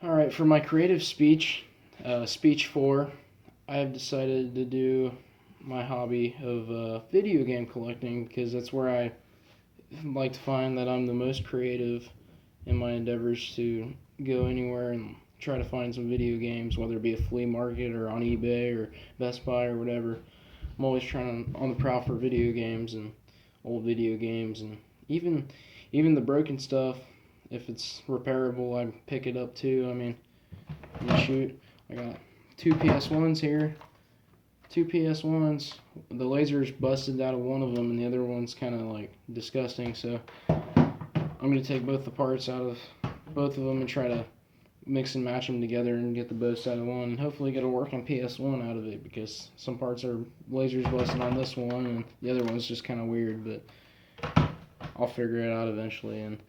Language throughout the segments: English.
Alright, for my creative speech, speech 4, I have decided to do my hobby of video game collecting because that's where I like to find that I'm the most creative in my endeavors to go anywhere and try to find some video games, whether it be a flea market or on eBay or Best Buy or whatever. I'm always trying on the prowl for video games and old video games and even even the broken stuff. If it's repairable, I pick it up too. I mean, shoot, I got two PS1s here. Two PS1s. The laser's busted out of one of them, and the other one's kind of like disgusting. So I'm gonna take both the parts out of both of them and try to mix and match them together and get the best out of one, and hopefully get a working PS1 out of it because some parts are lasers busted on this one, and the other one's just kind of weird. But I'll figure it out eventually, and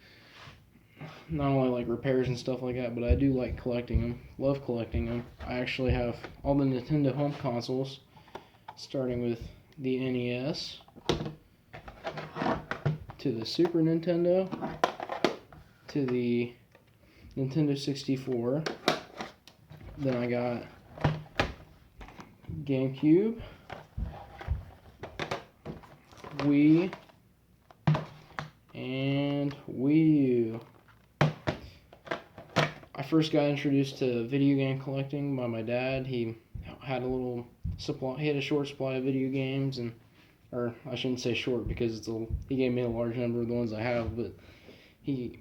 not only like repairs and stuff like that, but I do like collecting them. Love collecting them. I actually have all the Nintendo home consoles, starting with the NES to the Super Nintendo to the Nintendo 64. Then I got GameCube, Wii, and Wii U. I first got introduced to video game collecting by my dad. He had a little supply. He had a short supply of video games, and or I shouldn't say short because he gave me a large number of the ones I have, but he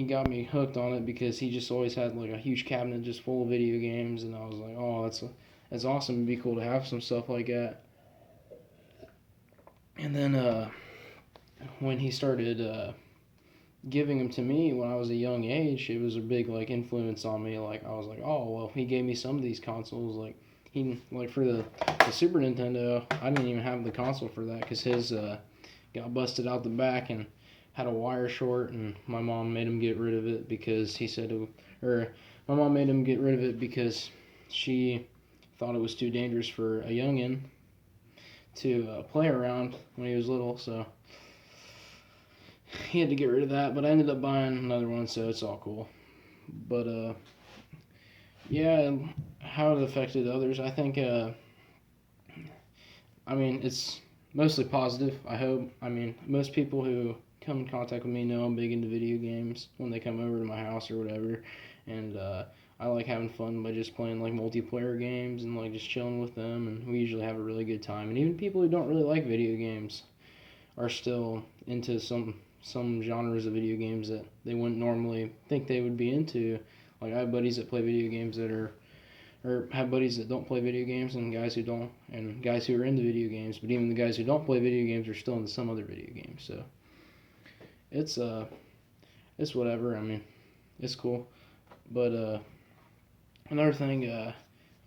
got me hooked on it because he just always had like a huge cabinet just full of video games, and I was like, oh, that's awesome. It'd be cool to have some stuff like that. And then when he started giving them to me when I was a young age, it was a big like influence on me. Like I was like, oh well, he gave me some of these consoles. Like he like for the Super Nintendo, I didn't even have the console for that because his got busted out the back and had a wire short, and my mom made him get rid of it because he said or my mom made him get rid of it because she thought it was too dangerous for a youngin to play around when he was little. So he had to get rid of that, but I ended up buying another one, so it's all cool. But yeah, how it affected others, I think. I mean, it's mostly positive. I hope. I mean, most people who come in contact with me know I'm big into video games when they come over to my house or whatever, and I like having fun by just playing like multiplayer games and like just chilling with them, and we usually have a really good time. And even people who don't really like video games are still into some genres of video games that they wouldn't normally think they would be into. Like I have buddies that play video games that are, or have buddies that don't play video games, and guys who don't, and guys who are into video games. But even the guys who don't play video games are still into some other video games. So it's it's whatever. I mean, it's cool. But another thing,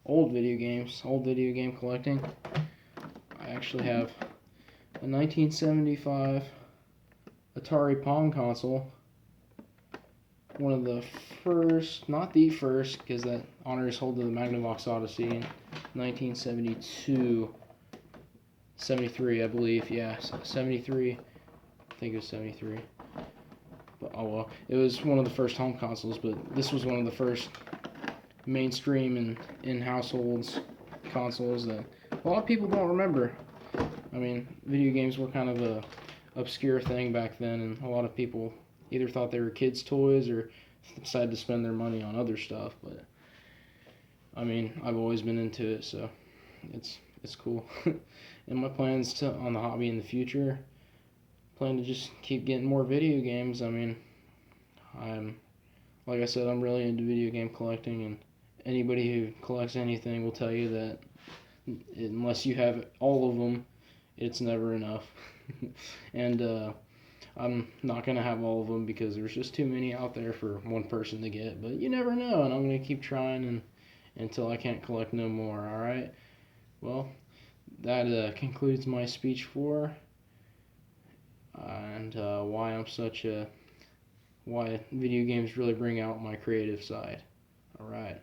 old video game collecting. I actually have a 1975 Atari Pong console. One of the first, not the first, because that honor is held to the Magnavox Odyssey in 1972, 73, I believe. Yeah, 73. I think it was 73. But oh well, it was one of the first home consoles. But this was one of the first mainstream and in households consoles that a lot of people don't remember. I mean, video games were kind of a obscure thing back then, and a lot of people either thought they were kids' toys or decided to spend their money on other stuff. But I mean, I've always been into it, so it's cool. And my plans to on the hobby in the future, plan to just keep getting more video games. I mean, I'm like I said, I'm really into video game collecting, and anybody who collects anything will tell you that unless you have all of them, it's never enough. And I'm not going to have all of them because there's just too many out there for one person to get. But you never know, and I'm going to keep trying until I can't collect no more, alright? Well, that concludes my speech 4, and why video games really bring out my creative side. Alright.